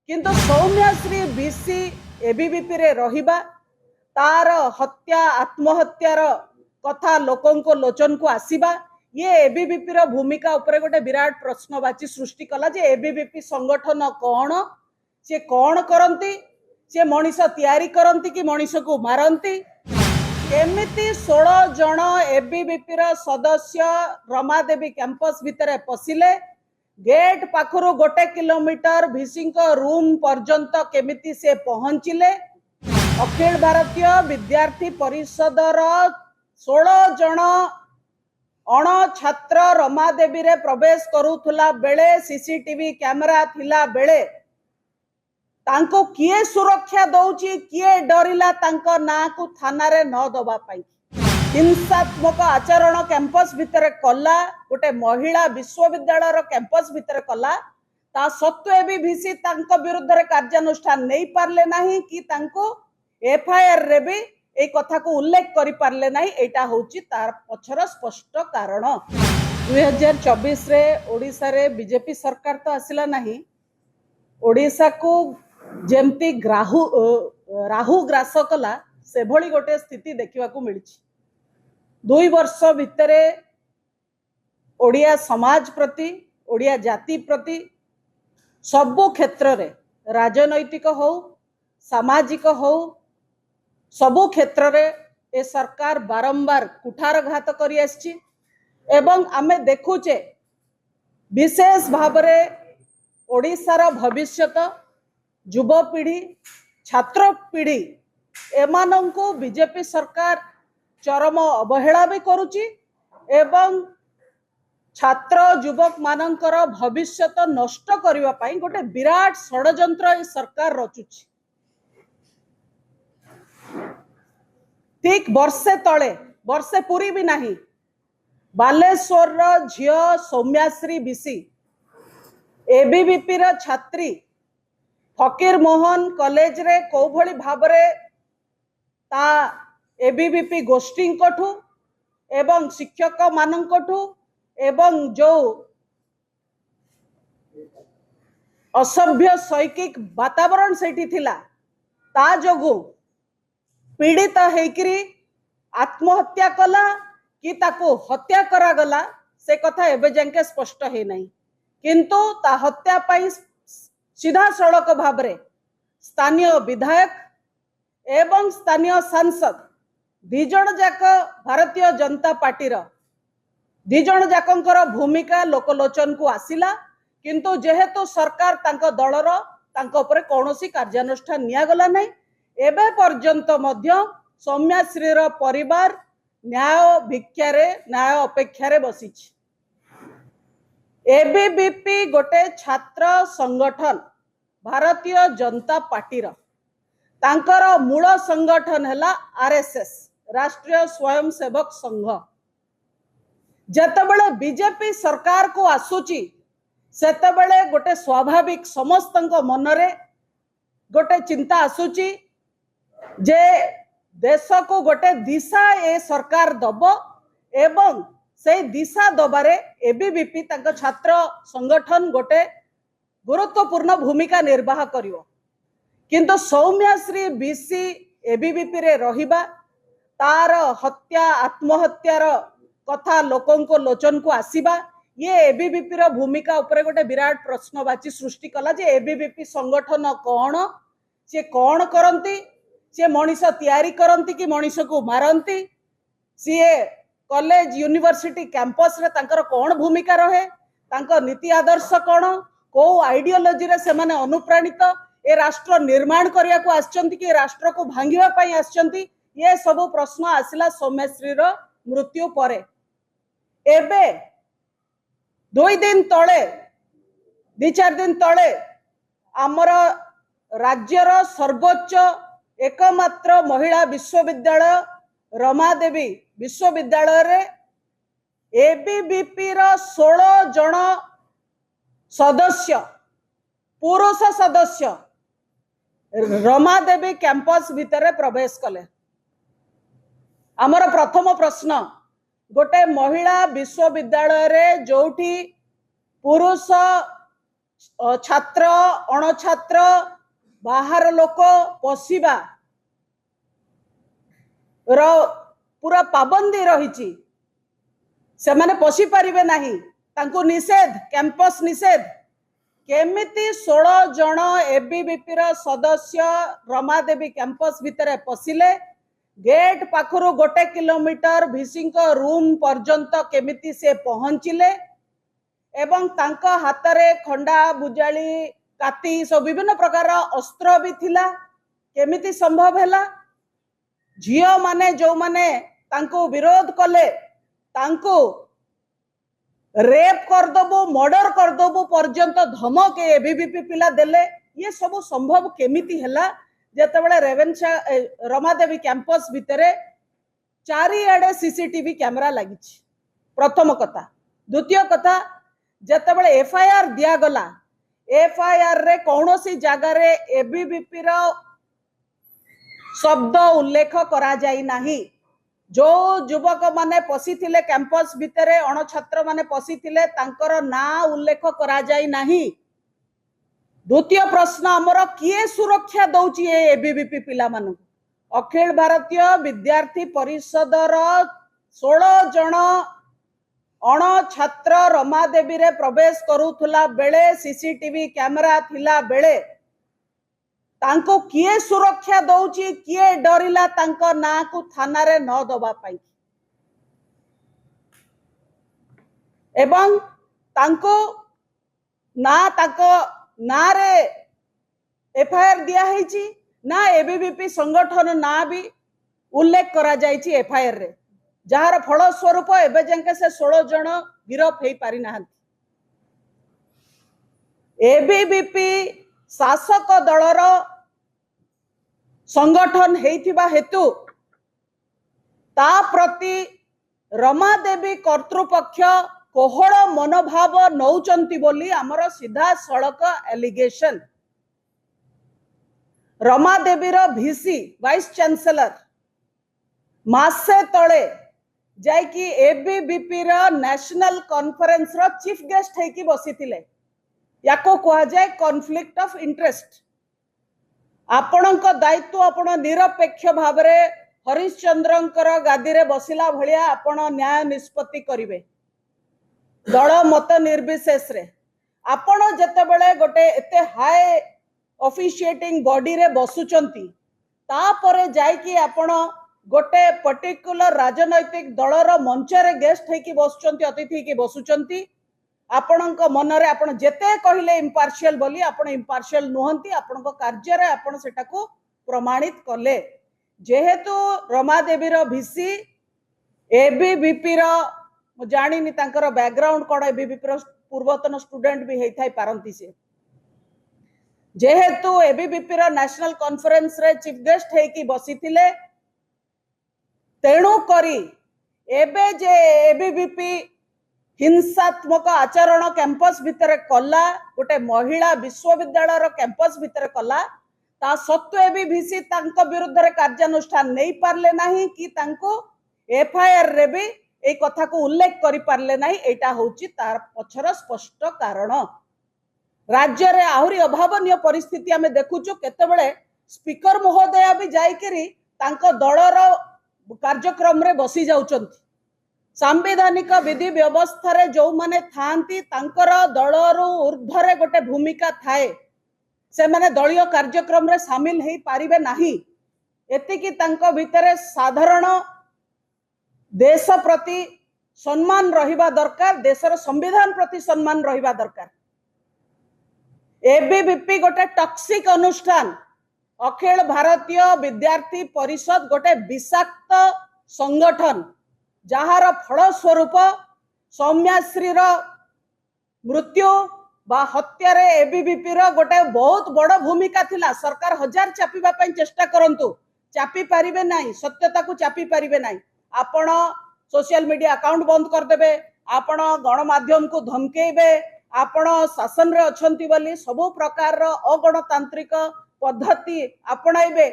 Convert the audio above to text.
किंतु Saumyashree BC ABVP रे रहिबा तार हत्या आत्महत्यार कथा लोकों लोचन को आसीबा ये एबीवीपी रो भूमिका उपरे गोटे विराट प्रश्नवाची सृष्टि कला जे एबीवीपी संगठन कौन से कौन करती से मनीष तैयारी करती कि मनीष को मारती केमिति 16 जन एबीवीपी रो सदस्य रमादेवी कैंपस भितर पशिले गेट पाखरु 1 किलोमीटर भिसी रूम पर्यंत केमिति से पहुंचिले अखिल भारतीय विद्यार्थी परिषदर 16 जन अण छात्र रमादेवी रे प्रवेश करुथुला बेले सीसीटीवी कैमरा थिला बेले तांको किए सुरक्षा दौची किए डरिला तांको ना को थाना रे न दबा पाई हिंसात्मक आचरण कैंपस भितर कला गोटे महिला विश्वविद्यालय कैंपस भितर कला ता सत्वे भी भिसी तांको विरुद्ध रे कार्यानुष्ठान नहीं पारले नहीं कि तांको एफआईआर रे भी ए कथा को उल्लेख करि पारले नहीं एटा होची तार पछर स्पष्ट कारण 2024 रे ओडिसा रे बीजेपी सरकार तो आसिला नहीं ओडिसा को जेमती राहु ग्रास कला से भली गोटे स्थिति देखा मिली 2 वर्ष भितर ओडिया समाज प्रति ओडिया जाति प्रति सबु क्षेत्र रे राजनैतिक हो सामाजिक हो सबु क्षेत्र रे ए सरकार बारंबार कुठारघात करी आछि एवं आमे देखुचे विशेष भाव रे ओडिशार भविष्यत युवपीढ़ी छात्र पीढ़ी एमानंको बीजेपी सरकार चरम अवहेला भी करुची एवं छात्र युवक मानकर भविष्यत नष्ट करिवा पाई गोटे विराट षडयंत्र ए सरकार रचुची ठीक वर्षे पूरी भी नहीं बालेश्वर झियो सौम्याश्री बीसी एबीवीपी रा छात्री फकीर मोहन कॉलेज रे को भली भाबरे ता एबीवीपी गोष्ठी कठू एवं शिक्षक मानकठू एवं जो असभ्य शैक्षिक वातावरण सेठी थिला ता जोगु पीड़ित हेकरी आत्महत्या कला कि ताको हत्या करा गला से कथा एबे जांके स्पष्ट हे नहीं किंतु ता हत्या पाई सीधा सड़क भावरे स्थानीय विधायक एवं स्थानीय सांसद दिजण जाक भारतीय जनता पार्टी दिजण जाकंकर भूमिका लोकलोचन को आसिला किंतु जेहेतु सरकार तांको दलर तांको उपरे कौनसी कार्यानुष्ठान नियागला नहीं एबे पर्यंत मध्य सौम्याश्री परिवार न्याय भिक्षारे न्याय अपेक्षारे बसिछि एबीवीपी गोटे छात्र संगठन भारतीय जनता पार्टी तांकर मूल संगठन है आरएसएस राष्ट्रीय स्वयंसेवक संघ जेतेबेले बीजेपी सरकार को आसुची सेतेबेले गोटे स्वाभाविक समस्त मनरे गोटे चिंता आसुची जे देश को गोटे दिशा ए सरकार दब एवं से दिशा दबारे एबीवीपी तांको छात्र संगठन गोटे गुरुत्वपूर्ण भूमिका निर्वाह करिवो किंतु सौम्याश्री बीसी एबीवीपी रे रहिबा तार हत्या आत्महत्यार कथा लोकों लोचन को आसीबा ये एबीवीपी रो भूमिका उपरे गोटे विराट प्रश्नवाची सृष्टि कला जे एबीवीपी संगठन कौन से कौन करती से मनीष तैयारी करती कि मनीष को मारती सीए कॉलेज यूनिवर्सिटी कैंपस रे तांकर कौन भूमिका रहे तांकर नीति आदर्श कौन को आइडियोलॉजी रे से माने अनुप्राणित ए राष्ट्र निर्माण करिया को आछंती कि राष्ट्र को भांगिवा पई आछंती ये सब प्रश्न आसिला सौम्यश्री रो मृत्यु परे एबे 2 दिन तले 2-4 दिन तले आमर राज्यर सर्वोच्च एकमात्र महिला विश्वविद्यालय रमादेवी विश्वविद्यालय रे एबीवीपी रो 16 जन सदस्य पुरुष सदस्य रमादेवी कैंपस भितर प्रवेश कले आमर प्रथम प्रश्न गोटे महिला विश्वविद्यालय रे जोठी पुरुष छात्र अणछात्र बाहर लोक पशिबा पूरा पाबंदी रही से माने पशि पारिबे नाही तांको निषेध कैंपस निषेध केमिति 16 जन एबीवीपी रो सदस्य रमादेवी कैंपस भितर पशिले गेट पाखरु 1 किलोमीटर भिसी रूम पर्यंत केमिति से पहुंचिले एवं तांको हातरे खंडा बुजाली काती सब विभिन्न प्रकार अस्त्र भी थिला केमिति संभव हैला झियो माने जो माने तांको विरोध कले तांको रेप करदबो मर्डर करदबो पर्यंत धमक एबीवीपी पिला देले ये सब संभव केमिति हैला जेतेबेले रेवेन्सा रमादेवी कैंपस भितरे चारिआडे सीसीटीवी कैमरा लगी प्रथम कथा द्वितीय कथा जेतेबेले एफआईआर दिया गला एफआईआर रे कौनसी जगह रे एबीवीपी रो शब्द उल्लेख करा जाई नाही जो युवक माने पसी थिले कैंपस भितरे अणछात्र माने पसी थिले तांकर ना उल्लेख करा जाई नाही द्वितीय प्रश्न हमर किए सुरक्षा दउची एबीवीपी पिला मानु अखिल भारतीय विद्यार्थी परिषद रो 16 जन अणछात्र रमादेवी रे प्रवेश करूथला बेले सीसीटीवी कैमरा थिला बेले तांको किए सुरक्षा दउची किए डरिला तांको ना को थाना रे न दबा पाई एवं तांको ना रे एफआईआर दिया है ना एबीवीपी संगठन ना भी उल्लेख करा जायछि एफआईआर रे जार फल स्वरूप एबे जंके से 16 जन गिरफ हे पारि ना एबीवीपी शासक दलर संगठन हेतिबा हेतु ता प्रति रमादेवी कर्तृपक्ष कोहल मनोभाव नौचंती बोली आमर सीधा सड़क एलिगेशन रमादेवी रो वीसी वाइस चांसलर मासे तले जायकि एबीवीपी रो नेशनल कॉन्फ्रेंस रो चीफ गेस्ट हेकी बसिथिले याको कहा जाए कॉन्फ्लिक्ट ऑफ इंटरेस्ट आपणक दायित्व आपण निरपेक्ष भाव रे हरिश्चंद्रंकर गादी रे बसिला भलिया आपण न्याय निष्पत्ति करिवे दल मत निर्विशेष रे आपण जेतेबेले गोटे एते हाई ऑफिशिएटिंग बॉडी रे बसुचंती तापरे जायकि आपण गोटे पर्टिकुलर राजनैतिक दलर मंच रे गेस्ट हेकी बसुचंती अतिथि हेकी बसुचंती आपणक मनरे आपण जेते कहिले इम्पार्शियल बोली आपण इम्पार्शियल नुहंती आपणक कार्य रे आपण सेटाको प्रमाणित कले जेहेतु रमादेवी रो वीसी एबीवीपी रो जानिनी तांकर बैकग्राउंड कोड एबीवीपी रो पूर्वतन स्टूडेंट भी हेथाई पारंती से जेहेतु एबीवीपी रो नेशनल कॉन्फ्रेंस रे चीफ गेस्ट हेकी बसिथिले तेणु करी एबे जे एबीवीपी हिंसात्मक आचरण कैंपस भितर कला गोटे महिला विश्वविद्यालय कैंपस भितर कला ता सत्वे भी वीसी तांको विरुद्ध रे कार्यानुष्ठान नहीं पारले नाही कि तांको एफआईआर रे भी ए कथा को उल्लेख करि पारले नाही एटा होची तार पछर स्पष्ट कारण राज्य रे आहुरी अभावनीय परिस्थिति आमे देखुचु केतेबेले स्पीकर महोदय भी जायकरी तांको दलर कार्यक्रम रे बसी जाउचंती सांविधानिक विधि व्यवस्था रे जो माने थांती तांकर दलर ऊर्ध्वरे गोटे भूमिका थाए से माने दलीय कार्यक्रम रे शामिल हेई पारिबे नाही एतिकी तांको भितरे साधारण देश प्रति सम्मान रहिबा दरकार देशर संविधान प्रति सम्मान रहिबा दरकार एबीवीपी गोटे टॉक्सिक अनुष्ठान अखिल भारतीय विद्यार्थी परिषद गोटे विषाक्त संगठन जहार फल स्वरूप सौम्याश्री मृत्यु बा हत्या रे एबीवीपी गोटे बहुत बड़ भूमिका थिला सरकार हजार चापिबा पई चेष्टा करंतु चापी पारिबे नाही सत्यता को चापी पारिबे नाही आपण सोशल मीडिया अकाउंट बंद कर देबे आपण गणमाध्यम को धमकेबे आपण शासन रे अछंती बोली सबु प्रकार रो अगणतांत्रिक पद्धति अपनाइबे